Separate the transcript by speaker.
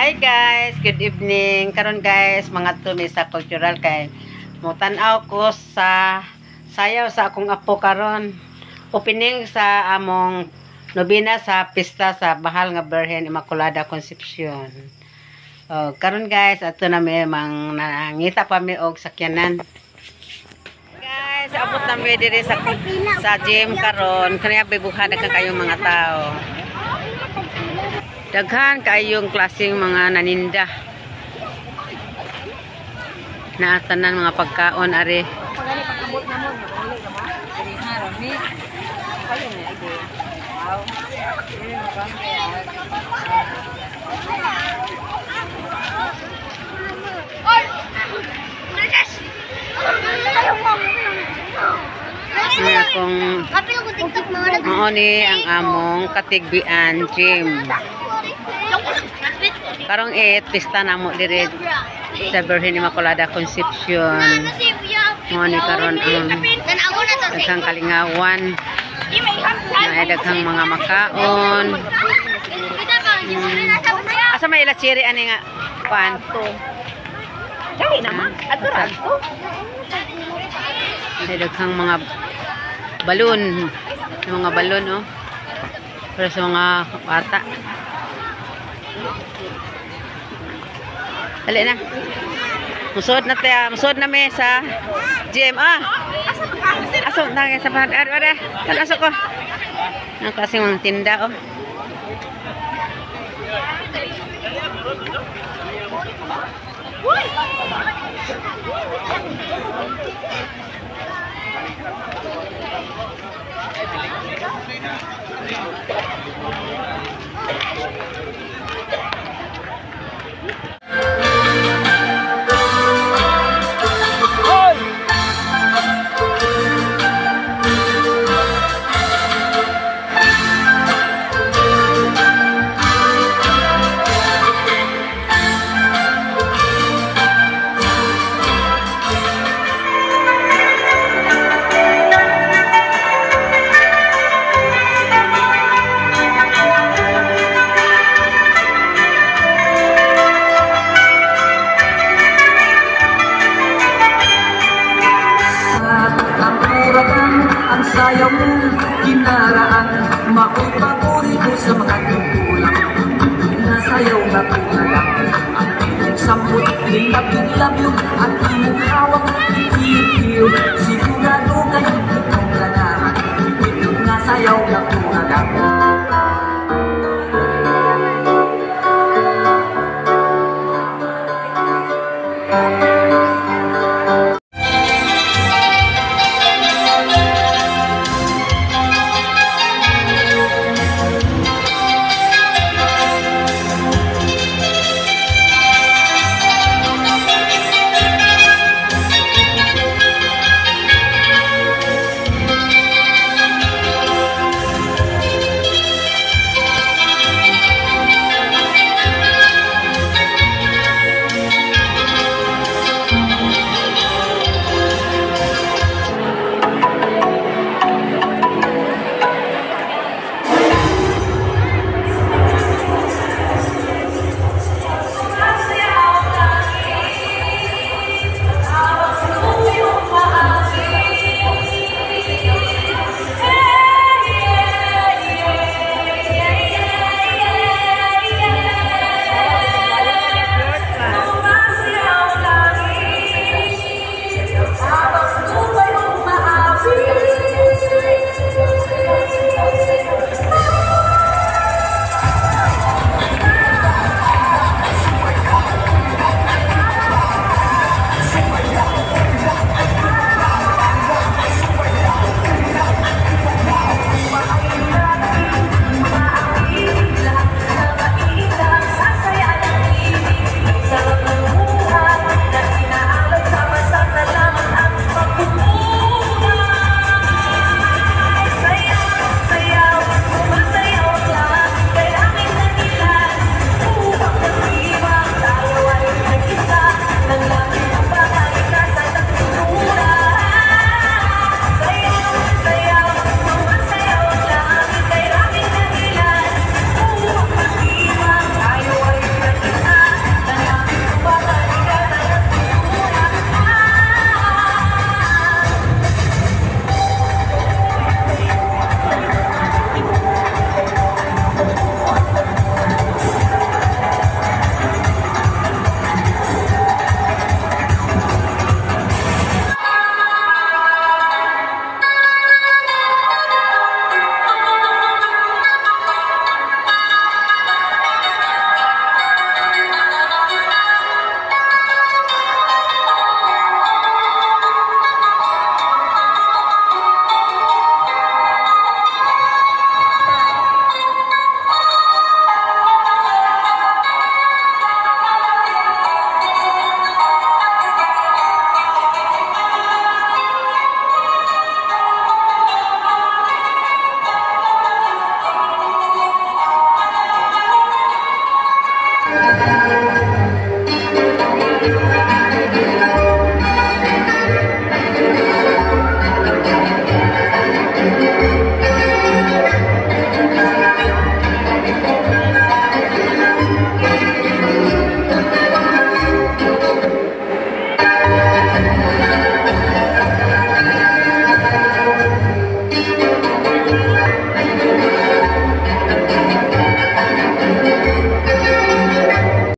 Speaker 1: Hi guys, good evening. Karon guys, mga tumi sa cultural kay mutanaw ko sa sayaw sa akong apo karon. Opening sa among nobina sa pista sa Bahal nga Birhen Immaculada Concepcion. Karon guys, ato na may mang nangita pa mi og sakyanan. Guys, abot na mi diri sa gym karon. Kanya bibuhan ka kayong mga tao. Daghan kayong klaseng mga naninda. Naatanan mga pagkaon are. Ni ang among katigbian gym. Karong pista namo diri sa Birhen Immaculada Concepcion. Mo ni karon ang daghang kalingawan. May daghang mga makaon. Asa may ila chiri ani nga pan to. Dali naman. Adto ra to. May daghang mga balon. Mga balon oh. Para sa mga bata. Dali na. Musod na tayo. Musod na may sa gym. Asok na sa pahad. Ada. Asok ko. Ang kasing mga tinda oh.
Speaker 2: Ang sayaw mo, ginaraan, mako'y paborito sa mga tungkulang. Nasayaw na tulalang, ang iyong sambot, nilabing-labing, at iyong hawak, ikiw-kiw. Sigurado kayo itong ganahan, itong nasayaw na tulalang.